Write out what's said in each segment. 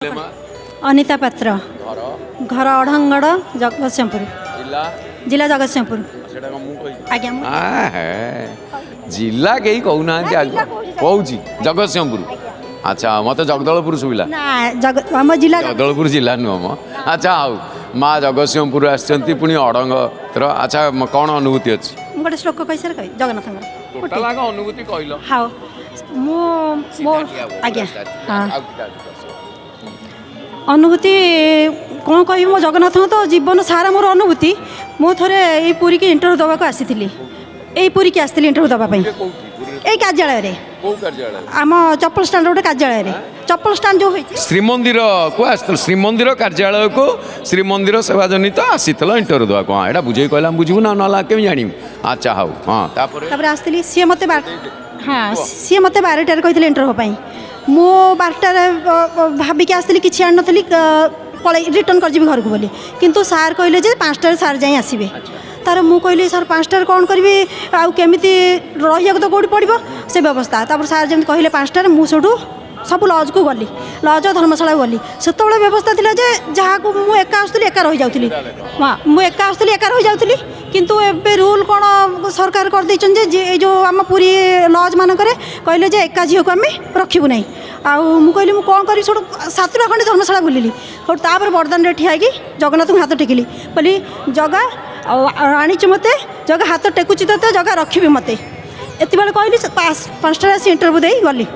अनिता पात्र घर अढ़ंगड़ जगतसिंहपुर जिला जगतसिंहपुर आज्ञा जिला कहीं कहूना कहूँ जगतसिंहपुर। अच्छा मत जगदलपुर सुविला आम जिला जगदलपुर जिला नुह म। अच्छा आउ माँ जगतसिंहपुर आसती पुणी अड़ंगर। अच्छा कौन अनुभूति अच्छी गोटे श्लोक कही सर कही जगन्नाथ अनुभूति कहल हाँ मो आज्ञा हाँ अनुभूति कौन कह मो जगन्नाथ तो जीवन सारा मोर अनुभूति मु थे ये पुरी की इंटरव्यू दवाक आसी यही पुरी की आसती इंटरव्यू दवाई यही कार्यालय आम चप्पल स्टाण्ड गोटे कार्यालय चप्पल स्टाण्ड जो श्रीमंदिर को आस श्रीमंदिर कार्यालय को श्रीमंदिर सेवा जनित आसी इंटरव्यू दवाक। हाँ यहाँ बुझे कहला बुझू ना ना केमी जानी। अच्छा हाँ हाँ आसती सी मत हाँ सी मत 12टार कहते इंटरव्यू मु 12टार भाविकी आसती कि आनी नी पलि रिटर्न कर घर को बोली किंतु सार कहले 5टार सार जाए आसबे तार मु कहली सर 5टार कौन करी आमती रही तो कौटी पड़ो से व्यवस्था तापर सार जमी कहले 5टार मुझू सब लज को गली लज धर्मशाला गली से व्यवस्था थी जहाँ को मुझे एका आसुली एका रही जाऊँगी हाँ मुझे एका आसुली एका रही जाऊँगी किंतु एबे रूल कौन सरकार कर जे जो आम पूरी लज मानक कहले जे एका झील को आम रखू ना आउ कहली मुझे कौन करी छोड़ 7टा खंडे धर्मशाला बुलिली तापर बरदान ठिया जगन्नाथ हाथ टेकिली बोली जगा आनीचु मत जगह हाथ टेकुची तो जगह रखी मत एत कहली 5टार आसी इंटरव्यू दे गली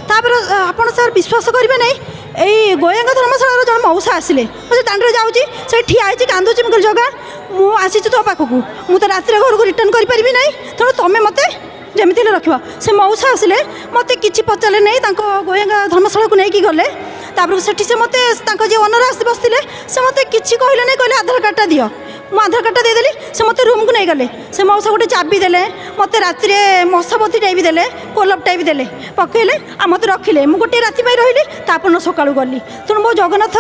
तापर आपड़ सर विश्वास करेंगे ना यही गोयंगा धर्मशाला जो मौसा आसिले मुझे दाण्ड जाऊँगी से ठिया कांदुची मुझे जगह मुझे तो पाखक मुझे रात घर को रिटर्न करें ना तेणु तुम्हें मत जमी रख से मौसा आसिले मत कि पचारे नहीं गोयंगा धर्मशाला को लेकिन गले तापर से मत जी ओनर आस बसते से मत कि कहले नहीं कहले आधार कार्डटा दियो मु आधार कार्डटा देदेली से मत रूम को नहीं गले से मौसा गोटे चाबी देले मत राति मशाबती टाइप देले कोलप टाइप देले पकईले आ मत रखिले मु गोटे राति रही तापर सकाळु गली तेणु मो जगन्नाथ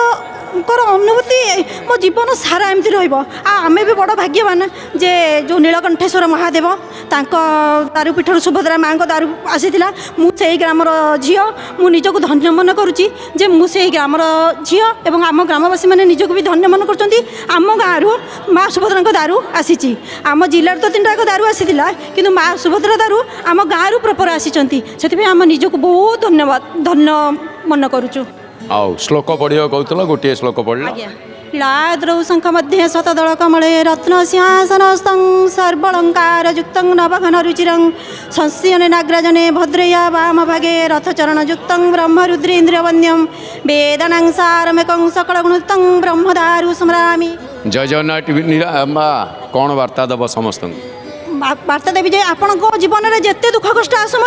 अनुभूति मो जीवन सारा एमती रमें भी बड़ भाग्यवान जे जो नीलकंठेश्वर महादेव दारुपीठर सुभद्रा माँ दारू आसीला मुझे ग्रामर झील मु निजक धन्य मन करुच्ची जे मुझे ग्रामर झील और आम ग्रामवासी मैंने निजक भी धन्य मन करम गाँव माँ सुभद्रा दारू आसी आम जिलार तो 3टा दारू आसीला कि माँ सुभद्रा दारू आम गाँव प्रपर आसी से आम निजक बहुत धन्यवाद धन्य मन करुचु। आउ श्लोक पढ़ियो कहूल गोटे श्लोक पढ़ला लीलाद्रौ शंख मध्ये शतदल कमले रत्न सिंहासनस्थं सर्वलंकार युक्तं नवघन रुचिरं संस्यने नाग्रजने भद्रया वाम भागे रथचरण युक्तं ब्रह्मरुद्रेन्द्रवन्द्यं वेदनं सारमेकं सकलगुणुक्तं ब्रह्मदारु स्मरामि। जय जगन्नाथ कौन वार्ता दब समस्त वार्ता देवी जे आपण जीवन में जिते दुख कष्ट आसु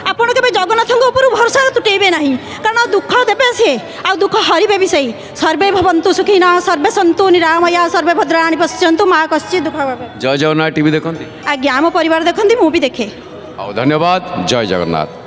आपण के जगन्नाथ ऊपर भरोसा तुटेबे ना कारण दुख देवे सी आ दुख हरवे भी सही सर्वे भवन्तु सुखिना सर्वे सन्तु निरामया सर्वे भद्राणि पश्यन्तु माँ कश्चि दुख। जय जगन्नाथ टीवी देखते आज्ञा आम परिवार देखती मु भी देखे। धन्यवाद। जय जगन्नाथ।